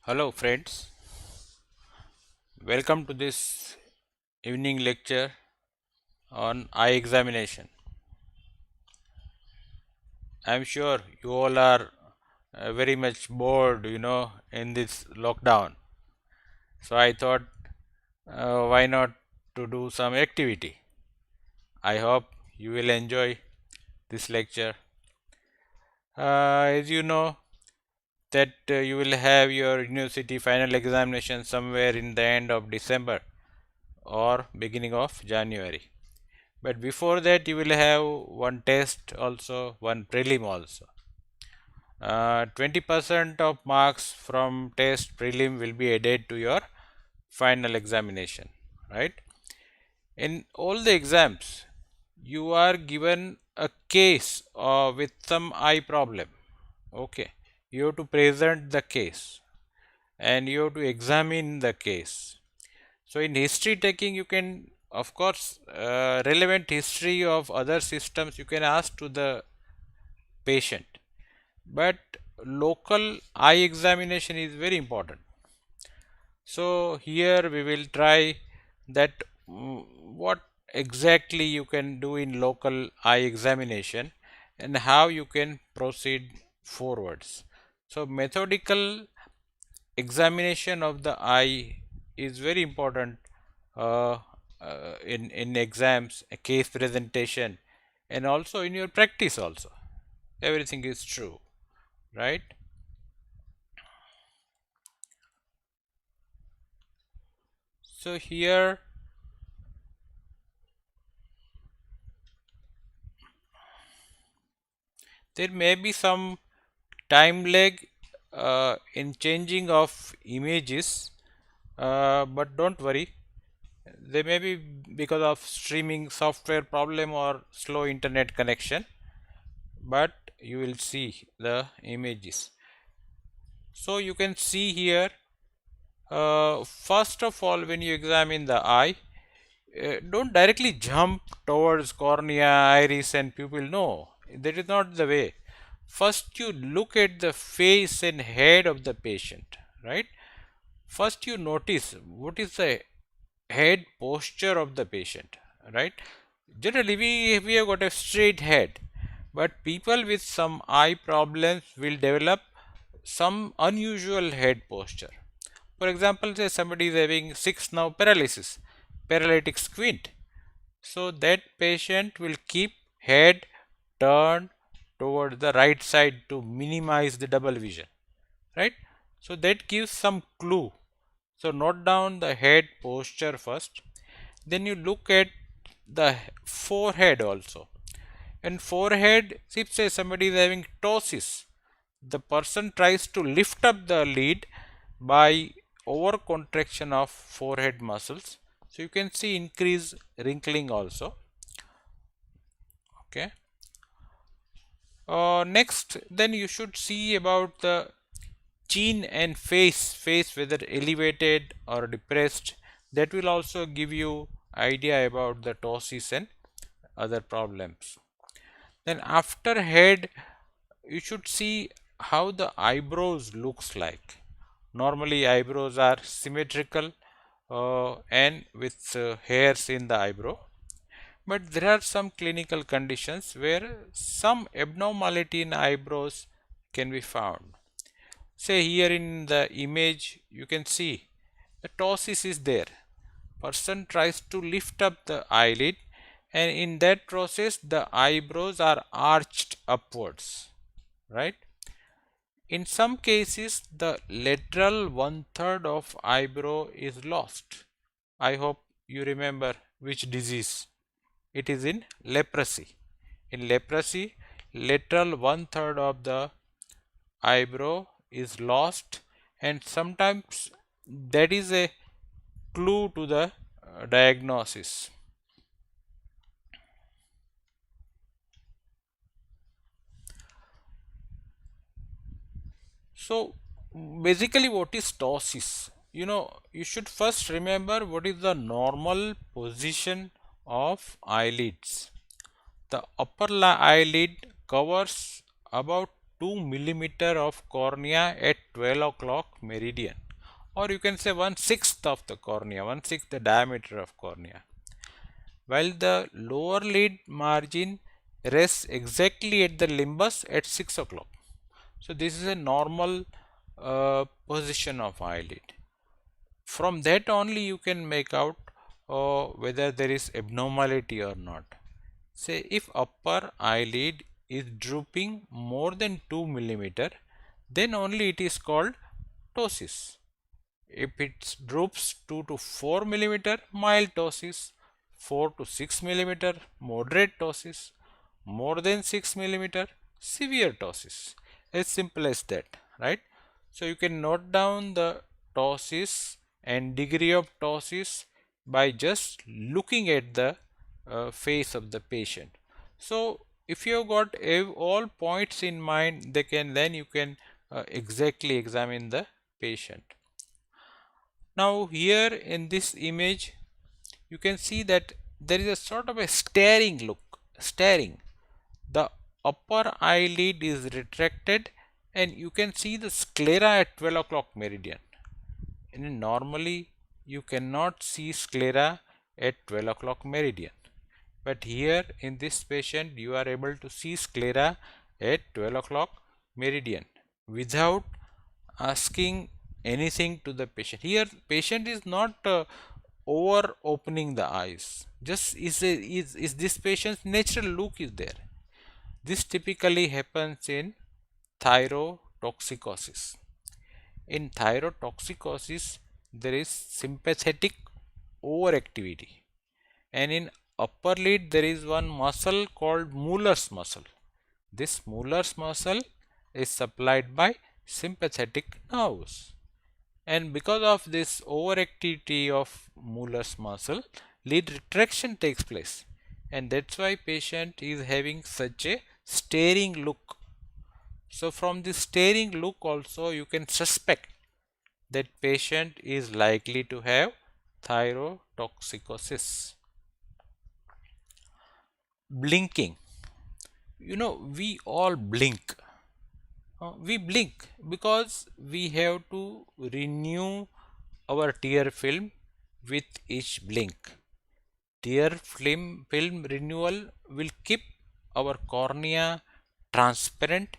Hello, friends. Welcome to this evening lecture on eye examination. I'm sure you all are very much bored, in this lockdown. So I thought, why not to do some activity? I hope you will enjoy this lecture. As you know, that you will have your university final examination somewhere in the end of December or beginning of January. But before that, you will have one test also, one prelim also. 20% of marks from test prelim will be added to your final examination, right? In all the exams, you are given a case with some eye problem. Okay, you have to present the case and you have to examine the case. So in history taking, you can, of course, relevant history of other systems you can ask to the patient, but local eye examination is very important. So here we will try that what exactly you can do in local eye examination and how you can proceed forwards. So methodical examination of the eye is very important uh, in exams, a case presentation, and also in your practice also. Everything is true, right? So here there may be some time lag in changing of images, but don't worry. They may be because of streaming software problem or slow internet connection, but you will see the images. So you can see here, first of all, when you examine the eye, don't directly jump towards cornea, iris, and pupil. No, that is not the way. First, you look at the face and head of the patient, right? First, you notice what is the head posture of the patient, right? Generally, we have got a straight head, but people with some eye problems will develop some unusual head posture. For example, say somebody is having 6 now paralysis, paralytic squint. So that patient will keep head turned toward the right side to minimize the double vision, right? So that gives some clue. So note down the head posture first. Then you look at the forehead also. And forehead, if say somebody is having ptosis, the person tries to lift up the lid by over contraction of forehead muscles. So you can see increase wrinkling also. Okay. Next, then you should see about the chin and face whether elevated or depressed. That will also give you idea about the ptosis and other problems. Then after head, you should see how the eyebrows looks like. Normally eyebrows are symmetrical and with hairs in the eyebrow, but there are some clinical conditions where some abnormality in eyebrows can be found. Say here in the image you can see the ptosis is there. Person tries to lift up the eyelid, and in that process the eyebrows are arched upwards, right? In some cases the lateral one third of eyebrow is lost. I hope you remember which disease. It is in leprosy. In leprosy, lateral one third of the eyebrow is lost, and sometimes that is a clue to the diagnosis. So basically what is ptosis? You should first remember what is the normal position of eyelids. The upper eyelid covers about 2 millimeter of cornea at 12 o'clock meridian, or you can say 1/6 of the cornea, 1/6 the diameter of cornea, while the lower lid margin rests exactly at the limbus at 6 o'clock. So this is a normal position of eyelid. From that only you can make out whether there is abnormality or not. Say if upper eyelid is drooping more than 2 millimeter, then only it is called ptosis. If it droops 2 to 4 millimeter, mild ptosis; 4 to 6 millimeter, moderate ptosis; more than 6 millimeter, severe ptosis. As simple as that, right? So you can note down the ptosis and degree of ptosis by just looking at the face of the patient. So if you have got all points in mind, then you can exactly examine the patient. Now here in this image you can see that there is a sort of a staring look, staring. The upper eyelid is retracted and you can see the sclera at 12 o'clock meridian. And normally you cannot see sclera at 12 o'clock meridian, but here in this patient you are able to see sclera at 12 o'clock meridian without asking anything to the patient. Here patient is not over opening the eyes, just is this patient's natural look is there. This typically happens in thyrotoxicosis. In thyrotoxicosis there is sympathetic overactivity, and in upper lid there is one muscle called Mueller's muscle. This Mueller's muscle is supplied by sympathetic nerves, and because of this overactivity of Mueller's muscle, lid retraction takes place, and that's why patient is having such a staring look. So from this staring look also you can suspect that patient is likely to have thyrotoxicosis. Blinking. We all blink. We blink because we have to renew our tear film with each blink. Tear film renewal will keep our cornea transparent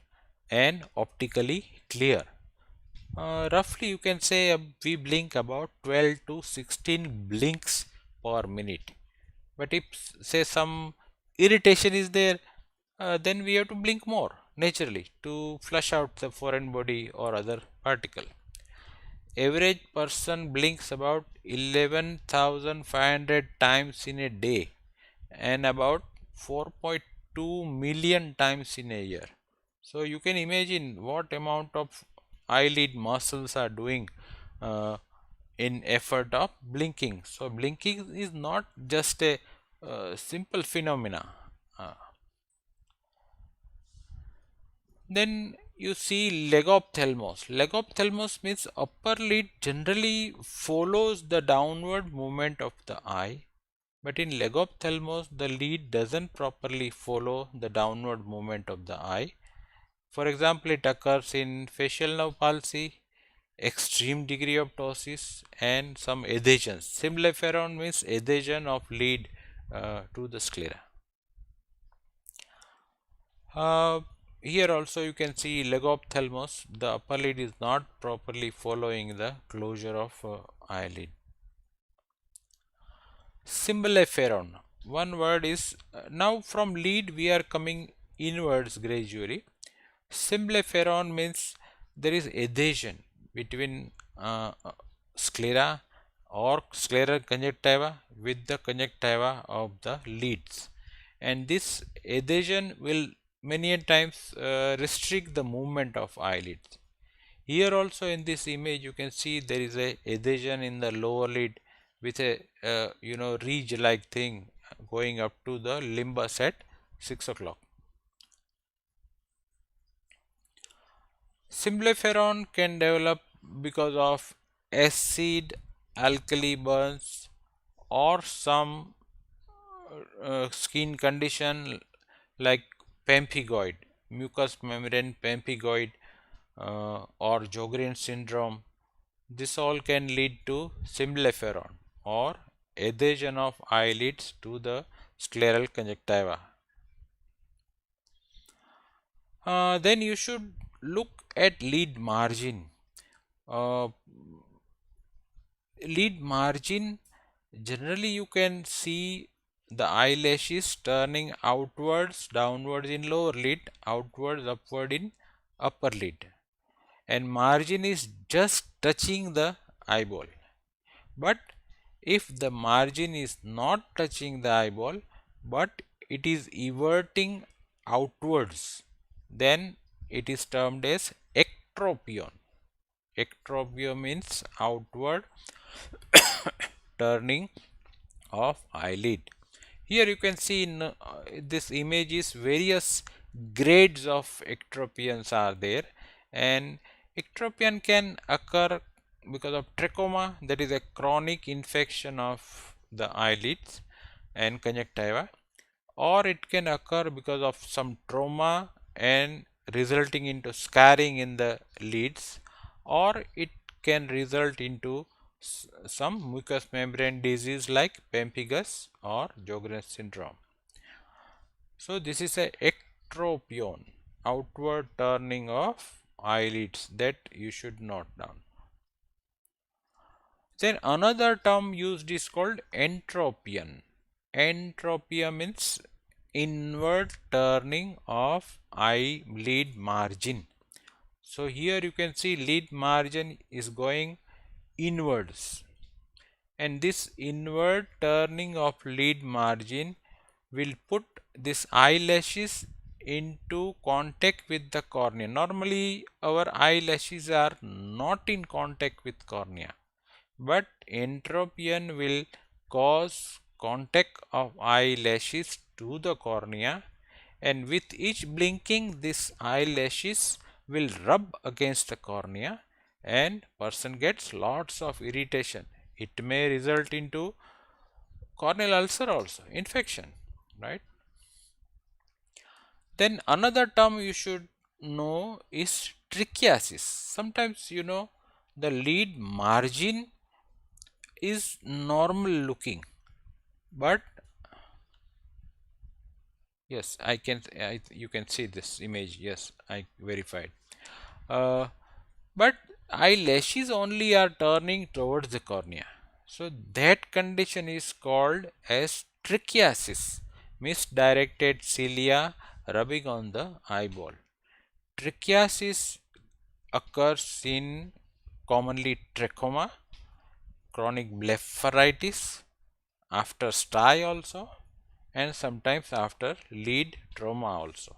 and optically clear. Roughly you can say we blink about 12 to 16 blinks per minute. But if say some irritation is there, then we have to blink more naturally to flush out the foreign body or other particle. Average person blinks about 11,500 times in a day and about 4.2 million times in a year. So you can imagine what amount of eyelid muscles are doing in effort of blinking. So blinking is not just a simple phenomena. Then you see legophthalmos. Legophthalmos means upper lid generally follows the downward movement of the eye, but in legophthalmos the lid doesn't properly follow the downward movement of the eye. For example, it occurs in facial nerve palsy, extreme degree of ptosis, and some adhesions. Symblepharon means adhesion of lid to the sclera. Here also you can see legophthalmos, the upper lid is not properly following the closure of eyelid. Symblepharon, one word is, now from lid we are coming inwards gradually. Symblepharon means there is adhesion between sclera or scleral conjunctiva with the conjunctiva of the lids, and this adhesion will many times restrict the movement of eyelids. Here also in this image you can see there is a adhesion in the lower lid with a ridge like thing going up to the limbus at 6 o'clock. Symblepharon can develop because of acid alkali burns or some skin condition like pemphigoid. mucous membrane pemphigoid or Sjogren's syndrome. This all can lead to symblepharon or adhesion of eyelids to the scleral conjunctiva. Then you should look at lid margin. Uh, Lid margin, generally you can see the eyelashes turning outwards, downwards in lower lid, outwards, upward in upper lid, and margin is just touching the eyeball. But if the margin is not touching the eyeball, but it is everting outwards, then it is termed as ectropion. Ectropion means outward turning of eyelid. Here you can see in this image is various grades of ectropions are there, and ectropion can occur because of trachoma, that is a chronic infection of the eyelids and conjunctiva, or it can occur because of some trauma and resulting into scarring in the lids, or it can result into some mucous membrane disease like pemphigus or Sjogren's syndrome. So this is a ectropion, outward turning of eyelids, that you should note down. Then another term used is called entropion. Entropia means inward turning of eyelid margin. So here you can see lid margin is going inwards, and this inward turning of lid margin will put this eyelashes into contact with the cornea. Normally our eyelashes are not in contact with cornea, but entropion will cause contact of eyelashes to the cornea, and with each blinking these eyelashes will rub against the cornea and person gets lots of irritation. It may result into corneal ulcer also, infection, right? Then another term you should know is trichiasis. Sometimes the lid margin is normal looking, but yes, you can see this image. Yes, I verified. Uh, but eyelashes only are turning towards the cornea. So that condition is called as trichiasis, misdirected cilia rubbing on the eyeball. Trichiasis occurs in commonly trachoma, chronic blepharitis, after sty also, and sometimes after lid trauma also.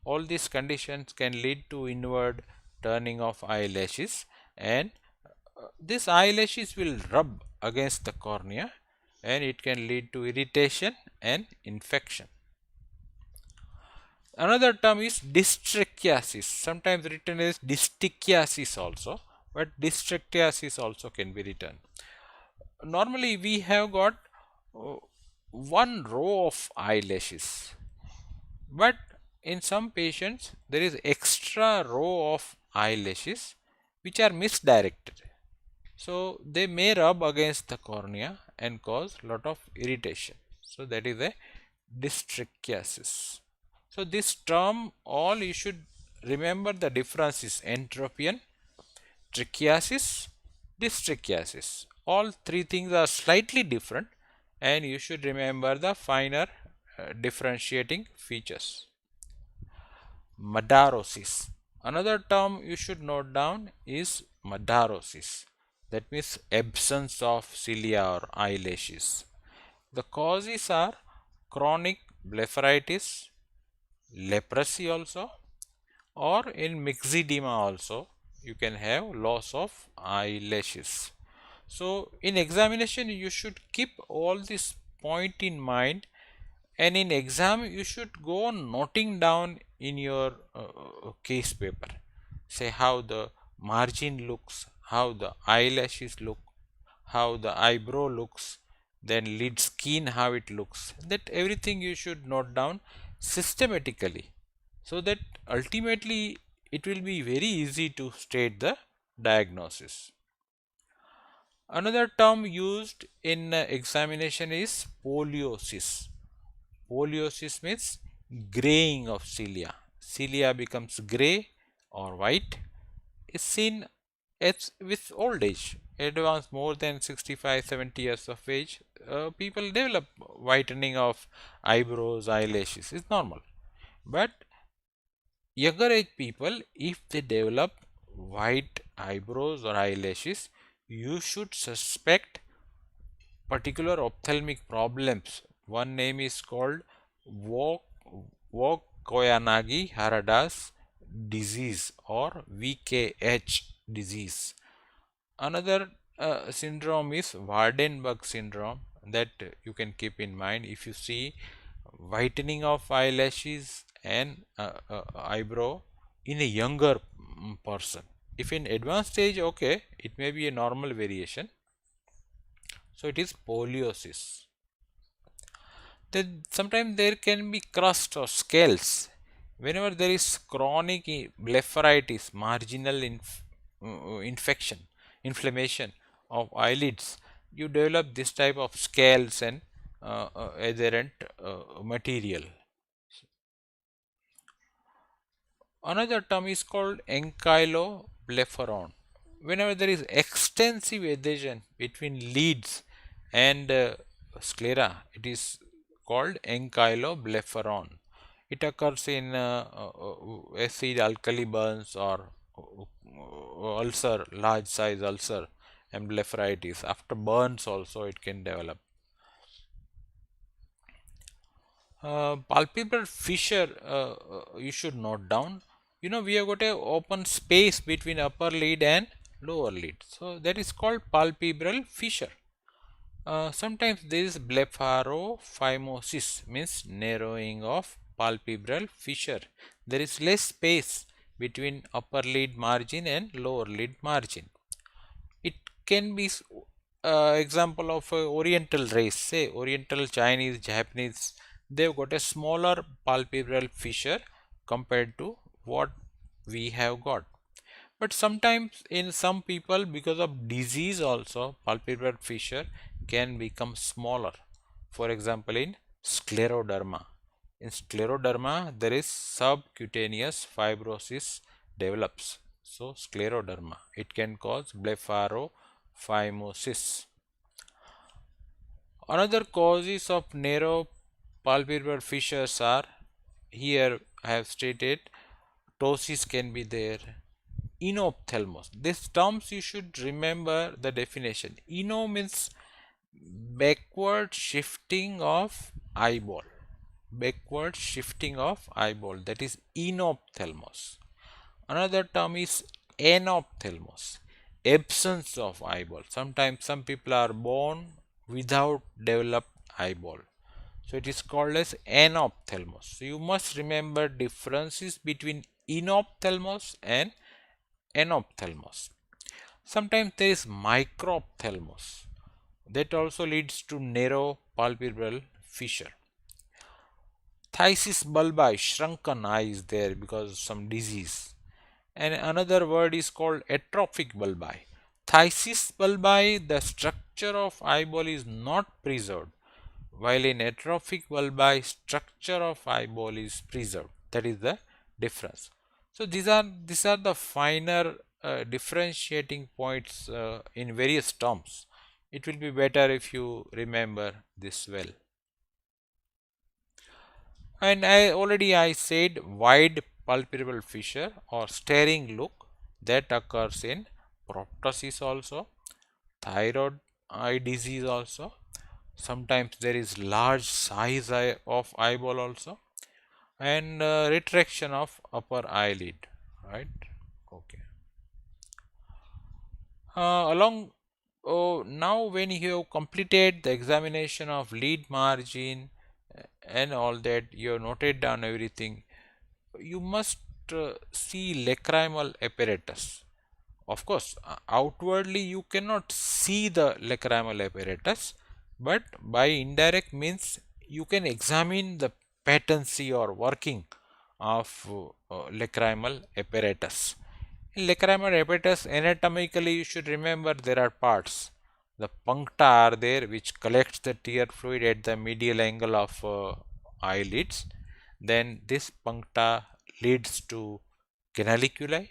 All these conditions can lead to inward turning of eyelashes, and these eyelashes will rub against the cornea and it can lead to irritation and infection. Another term is dystrichiasis, sometimes written as dystichiasis also, but dystrichiasis also can be written. Normally we have got uh, one row of eyelashes, but in some patients there is extra row of eyelashes which are misdirected, so they may rub against the cornea and cause lot of irritation. So that is a dystrichiasis. So this term, all you should remember the difference is entropion, trichiasis, dystrichiasis. All three things are slightly different, and you should remember the finer differentiating features. Madarosis. Another term you should note down is madarosis. That means absence of cilia or eyelashes. The causes are chronic blepharitis, leprosy also, or in myxedema also you can have loss of eyelashes. So in examination you should keep all this point in mind, and in exam you should go on noting down in your case paper, say how the margin looks, how the eyelashes look, how the eyebrow looks, then lid skin how it looks, that everything you should note down systematically. so that ultimately it will be very easy to state the diagnosis. Another term used in examination is poliosis. Poliosis means graying of cilia. Cilia becomes gray or white, is seen as with old age. Advanced more than 65, 70 years of age, people develop whitening of eyebrows, eyelashes. It's normal. But younger age people, if they develop white eyebrows or eyelashes, you should suspect particular ophthalmic problems. One name is called Vogt-Koyanagi-Haradas disease or VKH disease. Another syndrome is Waardenburg syndrome that you can keep in mind. If you see whitening of eyelashes and eyebrow in a younger person. If in advanced stage, okay, it may be a normal variation. So it is poliosis. Then sometimes there can be crust or scales. Whenever there is chronic blepharitis, marginal infection, inflammation of eyelids, you develop this type of scales and adherent material. Another term is called ankyloblepharon. Whenever there is extensive adhesion between leads and sclera, it is called ankyloblepharon. It occurs in acid alkali burns or ulcer, large size ulcer and blepharitis. After burns also it can develop. Palpebral fissure, you should note down. You know, we have got a open space between upper lid and lower lid. So that is called palpebral fissure. Sometimes there is blepharophimosis, means narrowing of palpebral fissure. There is less space between upper lid margin and lower lid margin. It can be example of oriental race, say oriental Chinese, Japanese, they've got a smaller palpebral fissure compared to what we have got. But sometimes in some people, because of disease also, palpebral fissure can become smaller. For example, in scleroderma. In scleroderma, there is subcutaneous fibrosis develops. So, scleroderma. It can cause blepharophimosis. Another causes of narrow palpebral fissures are, here I have stated, ptosis can be there, enophthalmos. These terms you should remember the definition. Eno means backward shifting of eyeball. Backward shifting of eyeball, that is enophthalmos. Another term is anophthalmos, absence of eyeball. Sometimes some people are born without developed eyeball. So it is called as anophthalmos. So you must remember differences between enophthalmos and anophthalmos. Sometimes there is microphthalmos. That also leads to narrow palpebral fissure. Phthisis bulbi, shrunken eye is there because of some disease. And another word is called atrophic bulbi. Phthisis bulbi, the structure of eyeball is not preserved, while in atrophic bulbi, structure of eyeball is preserved. That is the difference. So these are the finer differentiating points in various terms. It will be better if you remember this well. And I said wide palpebral fissure or staring look, that occurs in proptosis also, thyroid eye disease also. Sometimes there is large size of eyeball also, and retraction of upper eyelid, right? Okay. Now when you have completed the examination of lid margin and all that, you have noted down everything, you must see lacrimal apparatus. Of course, outwardly you cannot see the lacrimal apparatus, but by indirect means you can examine the patency or working of lacrimal apparatus. In lacrimal apparatus, anatomically you should remember there are parts. The puncta are there which collects the tear fluid at the medial angle of eyelids. Then this puncta leads to canaliculi.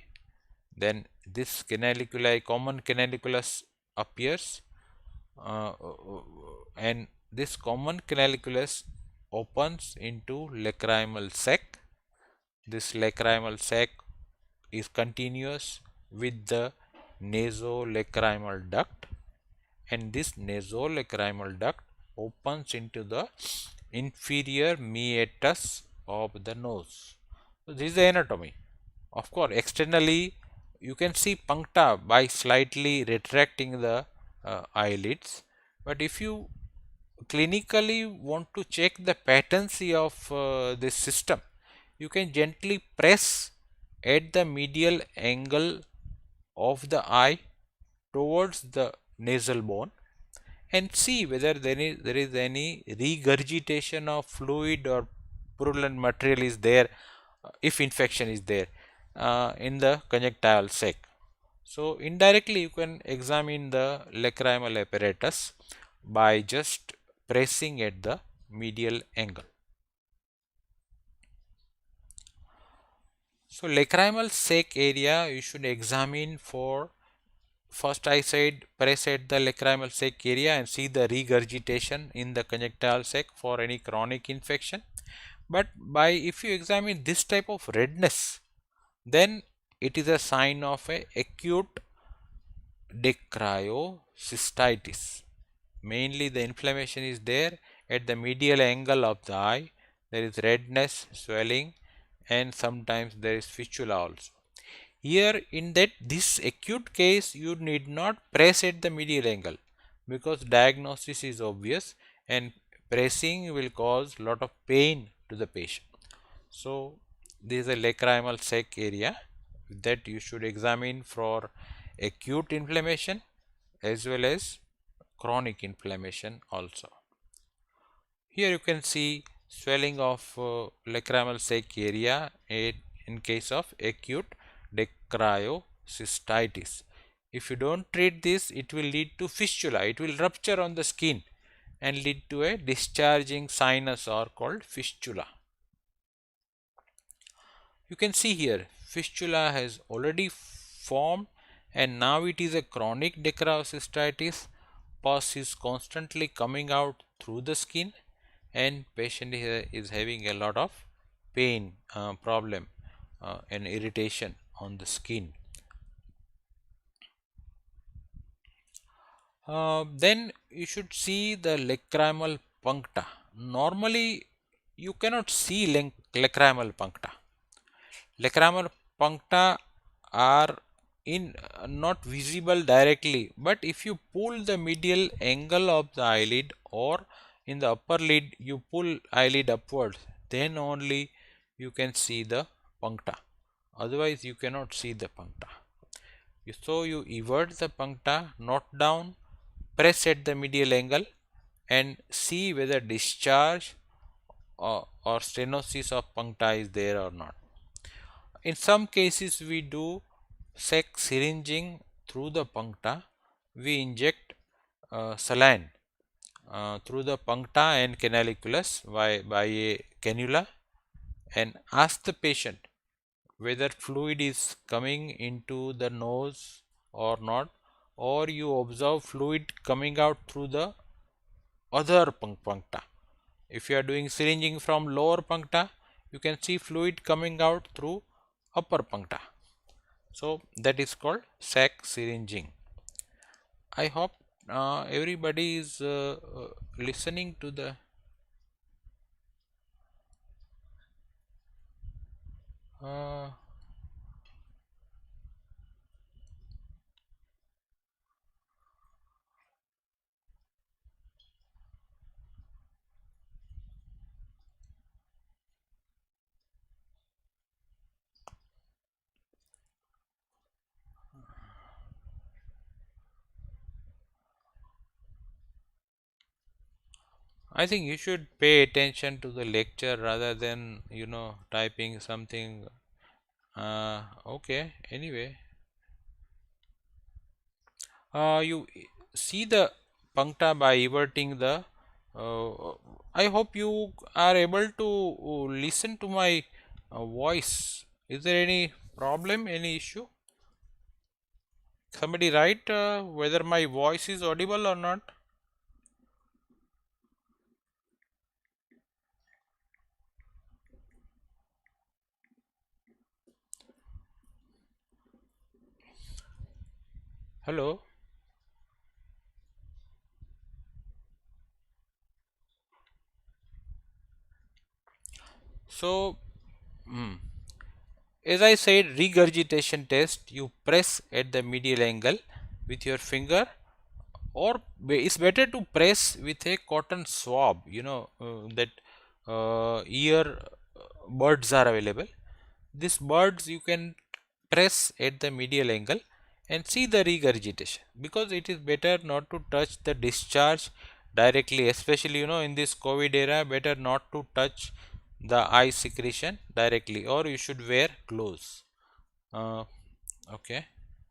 Then this canaliculi, common canaliculus appears, and this common canaliculus opens into lacrimal sac. This lacrimal sac is continuous with the nasolacrimal duct, and this nasolacrimal duct opens into the inferior meatus of the nose. So this is the anatomy. Of course, externally you can see puncta by slightly retracting the eyelids, but if you clinically want to check the patency of this system, you can gently press at the medial angle of the eye towards the nasal bone and see whether there is any regurgitation of fluid or purulent material is there, if infection is there in the conjunctival sac. So indirectly you can examine the lacrimal apparatus by just pressing at the medial angle. So lacrimal sac area you should examine for, first I said press at the lacrimal sac area and see the regurgitation in the conjunctival sac for any chronic infection. But by if you examine this type of redness, then it is a sign of a acute dacryocystitis. Mainly the inflammation is there at the medial angle of the eye. There is redness, swelling, and sometimes there is fistula also. Here in this acute case you need not press at the medial angle because diagnosis is obvious and pressing will cause lot of pain to the patient. So this is a lacrimal sac area that you should examine for acute inflammation as well as chronic inflammation also. Here you can see swelling of lacrimal sac area in case of acute dacryocystitis. If you don't treat this, it will lead to fistula. It will rupture on the skin and lead to a discharging sinus or called fistula. You can see here fistula has already formed and now it is a chronic dacryocystitis. Pus is constantly coming out through the skin and patient is having a lot of pain problem and irritation on the skin. Then you should see the lacrimal puncta. Normally you cannot see lacrimal puncta. Lacrimal puncta are in not visible directly, but if you pull the medial angle of the eyelid or in the upper lid you pull eyelid upwards, then only you can see the puncta. Otherwise you cannot see the puncta. So you evert the puncta, note down, press at the medial angle and see whether discharge or stenosis of puncta is there or not. In some cases we do sac syringing through the puncta. We inject saline through the puncta and canaliculus by a cannula and ask the patient whether fluid is coming into the nose or not, or you observe fluid coming out through the other puncta. If you are doing syringing from lower puncta, you can see fluid coming out through upper puncta. So that is called sac syringing. I hope everybody is listening to the uh, I think you should pay attention to the lecture rather than typing something. Okay. Anyway, you see the puncta by everting the. Uh, I hope you are able to listen to my voice. Is there any problem? Any issue? Somebody write whether my voice is audible or not. Hello. So, mm, as I said, regurgitation test, you press at the medial angle with your finger, or it's better to press with a cotton swab. That ear buds are available. These buds you can press at the medial angle and see the regurgitation, because it is better not to touch the discharge directly, especially in this COVID era, better not to touch the eye secretion directly, or you should wear gloves. uh, okay,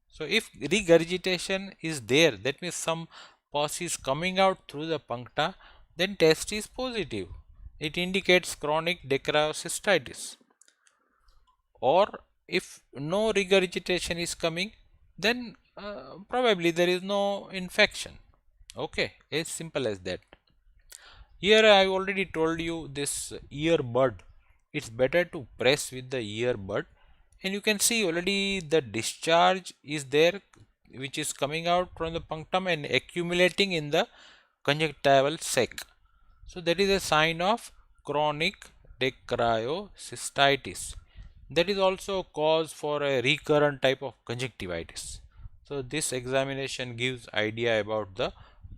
so if regurgitation is there, that means some pus is coming out through the puncta, then test is positive. It indicates chronic dacryocystitis. Or if no regurgitation is coming, then probably there is no infection. Okay, as simple as that. Here I already told you this earbud, it's better to press with the earbud, and you can see already the discharge is there, which is coming out from the punctum and accumulating in the conjunctival sac. So that is a sign of chronic dacryocystitis. That is also a cause for a recurrent type of conjunctivitis. So this examination gives idea about the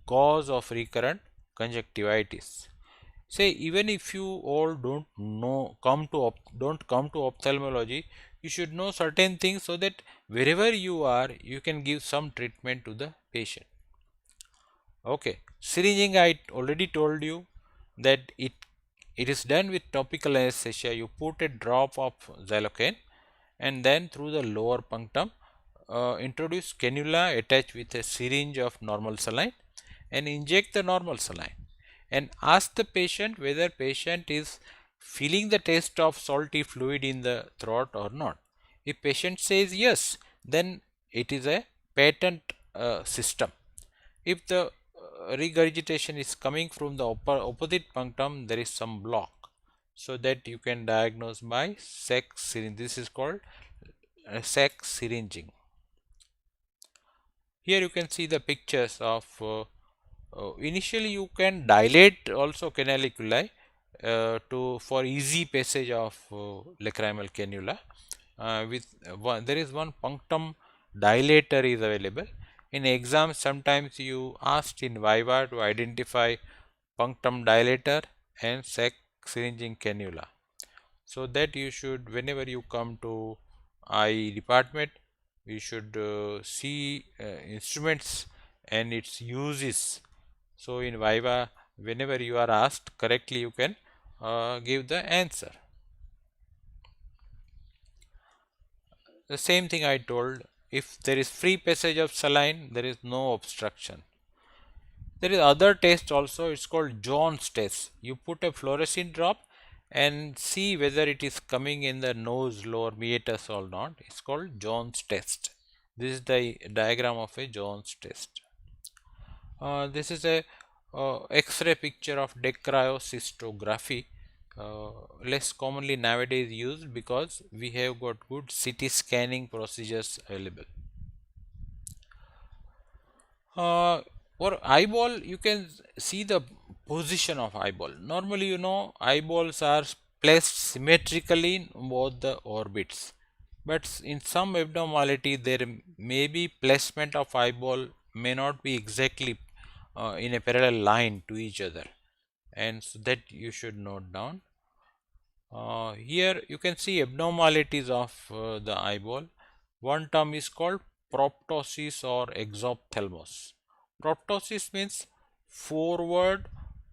cause of recurrent conjunctivitis. Say, even if you all don't come to ophthalmology, you should know certain things so that wherever you are, you can give some treatment to the patient. Okay, syringing, I already told you that it is done with topical anesthesia. You put a drop of xylocaine and then through the lower punctum introduce cannula attached with a syringe of normal saline and inject the normal saline, and ask the patient whether patient is feeling the taste of salty fluid in the throat or not. If patient says yes, then it is a patent system. If the regurgitation is coming from the opposite punctum, there is some block, so that you can diagnose by sac syringe. This is called sac syringing. Here you can see the pictures of initially you can dilate also canaliculi to for easy passage of lacrimal cannula. With there is one punctum dilator is available. In exam, sometimes you asked in viva to identify punctum dilator and sac syringing cannula. So that you should, whenever you come to eye department, you should see instruments and its uses. So in viva, whenever you are asked correctly, you can give the answer. The same thing I told, if there is free passage of saline, there is no obstruction. There is other test also, it's called Jones test. You put a fluorescein drop and see whether it is coming in the nose, lower meatus or not. It's called Jones test. This is the diagram of a Jones test. This is a X-ray picture of dacryocystography, less commonly nowadays used because we have got good CT scanning procedures available. For eyeball, you can see the position of eyeball. Normally, eyeballs are placed symmetrically in both the orbits, but in some abnormality, there may be placement of eyeball may not be exactly in a parallel line to each other, and so that you should note down. Here you can see abnormalities of the eyeball. One term is called proptosis or exophthalmos. Proptosis means forward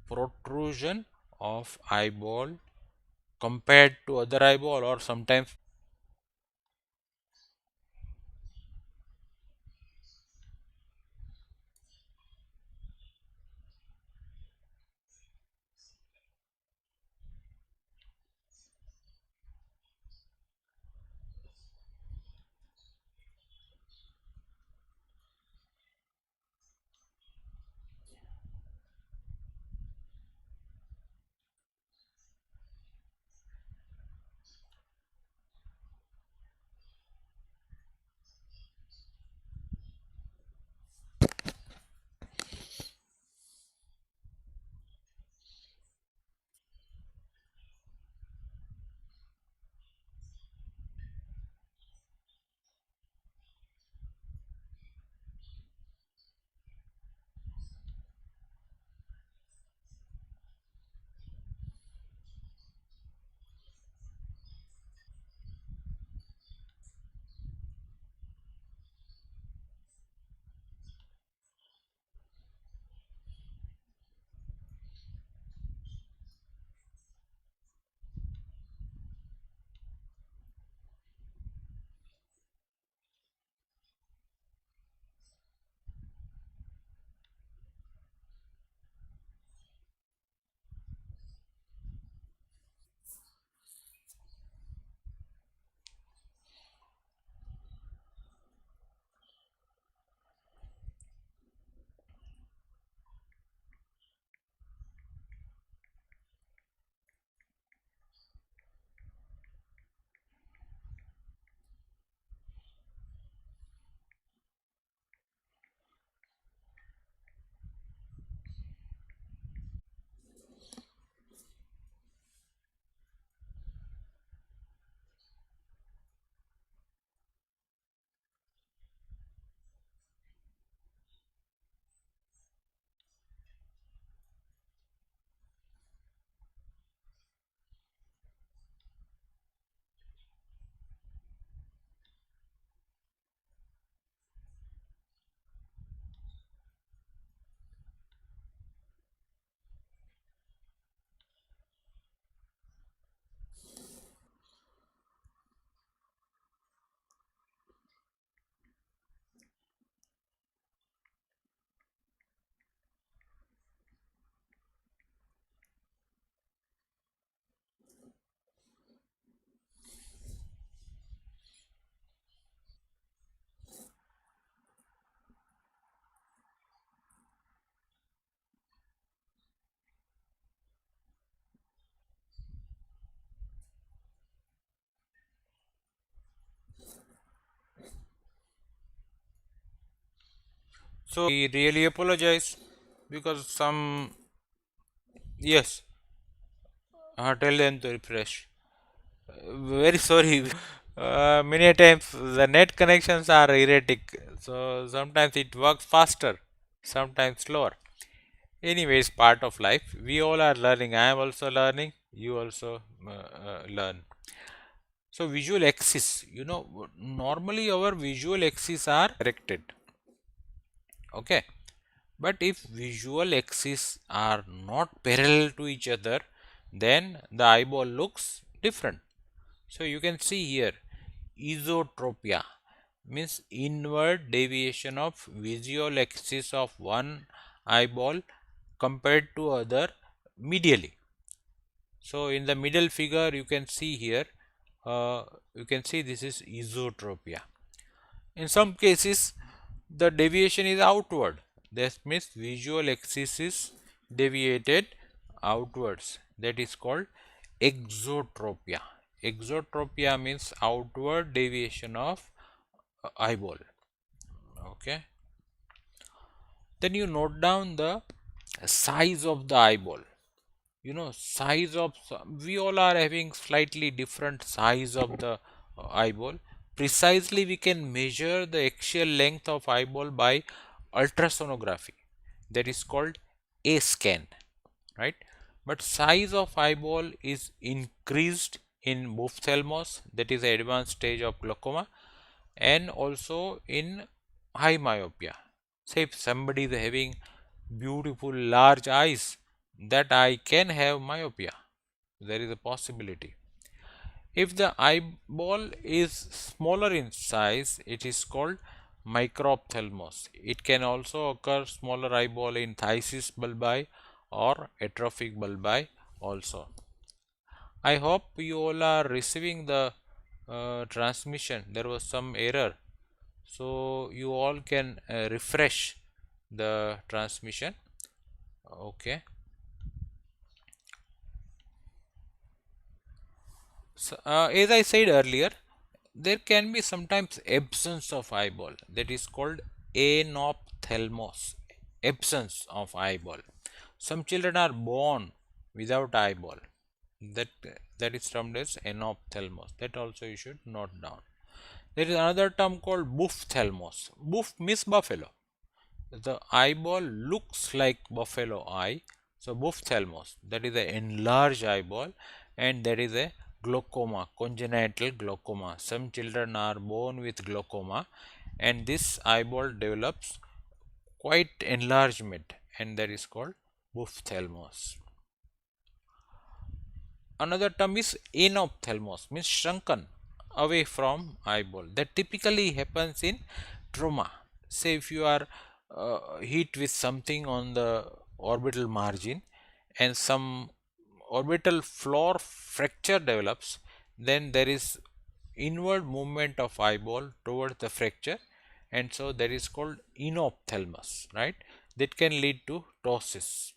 protrusion of eyeball compared to other eyeball, or sometimes. So I really apologize because some, yes, tell them to refresh. Very sorry. Many times the net connections are erratic, so sometimes it works faster, sometimes slower. Anyways, part of life. We all are learning. I am also learning. You also learn. So visual axis, normally our visual axis are directed. Okay. But if visual axes are not parallel to each other, then the eyeball looks different. So you can see here, esotropia means inward deviation of visual axis of one eyeball compared to other medially. So in the middle figure you can see here, you can see this is esotropia. In some cases the deviation is outward. That means visual axis is deviated outwards. That is called exotropia. Exotropia means outward deviation of eyeball. Okay. Then you note down the size of the eyeball. Size of, we all are having slightly different size of the eyeball. Precisely we can measure the axial length of eyeball by ultrasonography, that is called a scan, right? But size of eyeball is increased in ophthalmos, that is the advanced stage of glaucoma, and also in high myopia. Say if somebody is having beautiful large eyes, that I can have myopia. There is a possibility. If the eyeball is smaller in size, it is called microphthalmos. It can also occur smaller eyeball in phthisis bulbi or atrophic bulbi also. I hope you all are receiving the transmission. There was some error, so you all can refresh the transmission. Okay. So, as I said earlier, there can be sometimes absence of eyeball, that is called anophthalmos, absence of eyeball. Some children are born without eyeball, that that is termed as anophthalmos. That also you should note down. There is another term called buphtalmos. Buph means buffalo. The eyeball looks like buffalo eye, so buphtalmos, that is an enlarged eyeball, and there is a glaucoma, congenital glaucoma. Some children are born with glaucoma, and this eyeball develops quite enlargement, and that is called buphtalmos. Another term is anophthalmos, means shrunken away from eyeball. That typically happens in trauma. Say if you are hit with something on the orbital margin and some orbital floor fracture develops, then there is inward movement of eyeball towards the fracture, and so that is called enophthalmos, right? That can lead to ptosis.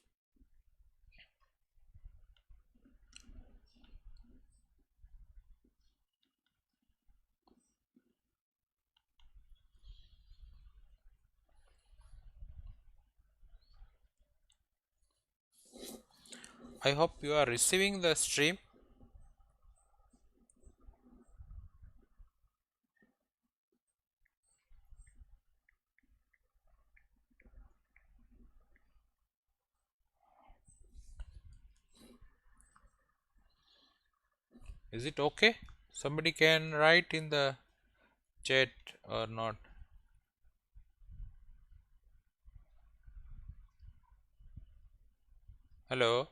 I hope you are receiving the stream. Is it okay? Somebody can write in the chat or not. Hello.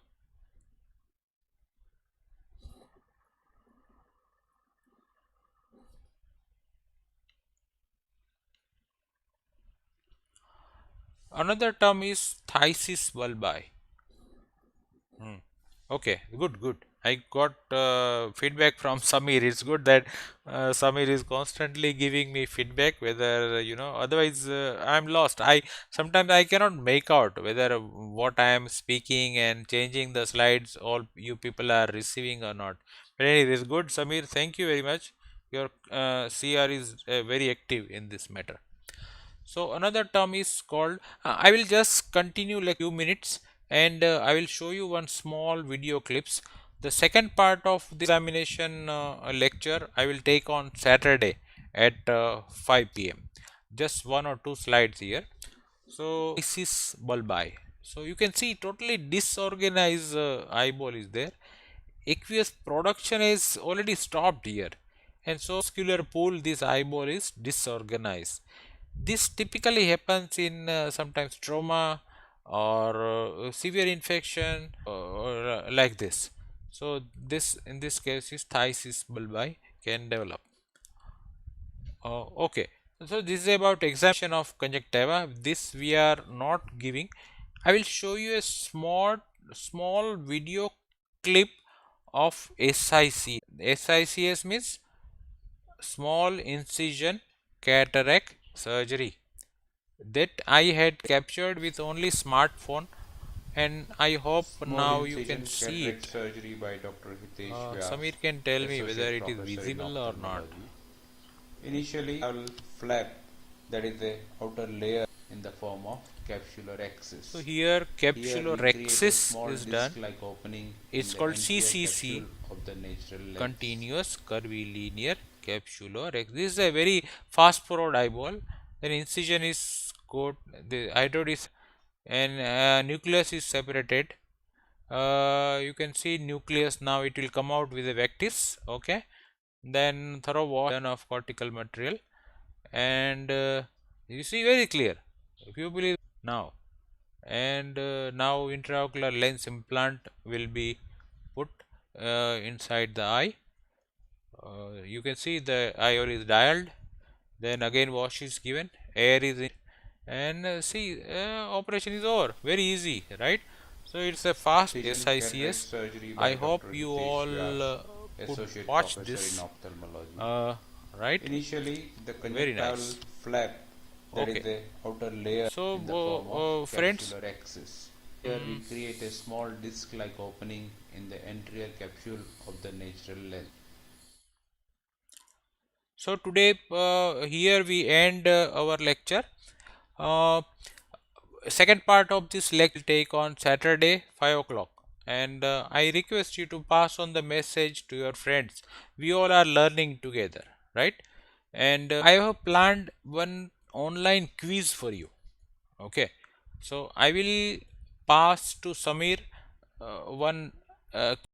Another term is phthisis bulbi. Hmm. Okay, good, good. I got feedback from Samir. It's good that Samir is constantly giving me feedback. Whether otherwise I'm lost. I sometimes I cannot make out whether what I am speaking and changing the slides, all you people are receiving or not. But anyway, it's good, Samir. Thank you very much. Your CR is very active in this matter. So another term is called, I will just continue like few minutes, and I will show you one small video clips. The second part of the examination lecture I will take on Saturday at 5 p.m. Just one or two slides here. So this is bulbi. So you can see totally disorganized eyeball is there. Aqueous production is already stopped here, and so muscular pool, this eyeball is disorganized. This typically happens in sometimes trauma or severe infection or like this. So this in this case is phthisis bulbi can develop. Okay, so this is about examination of conjunctiva. This we are not giving. I will show you a small video clip of SIC. SICS means small incision cataract surgery, that I had captured with only smartphone, and I hope Small now you can incision see cataract it. surgery by Dr. Hitesh Samir Vyas, can tell me whether Associate it is Professor in visible or not. Ophthalmology. Initially, I will flap, that is the outer layer in the form of capsular So axis. here Here we create a capsulorhexis small is done. disc-like opening in It's the called anterior CCC, capsule of the natural lens. continuous curvilinear capsulorhexis. This is a very fast forward eyeball. Then incision is good. The iodide is, and nucleus is separated. You can see nucleus now, it will come out with a vectis. Okay, then thorough wash done of cortical material, and you see very clear, if you believe now. and now intraocular lens implant will be put inside the eye. You can see the IOL is dialed, then again wash is given, air is in, and see, operation is over. Very easy, right? So it's a fast Precision cataract SICS. surgery I by hope Dr. you Hitesh all Vyas, could Associate watch Professor in this. Ophthalmology. Right? Initially, the Very conjunctival nice. flap, that is Okay. the outer layer So, in the form of friends, capsular axis. Here we create a small disc-like opening in the anterior capsule of the natural lens. so today here we end our lecture. Uh, Second part of this lecture will take on Saturday 5 o'clock, and I request you to pass on the message to your friends. We all are learning together, right? And I have planned one online quiz for you. Okay, so I will pass to Samir one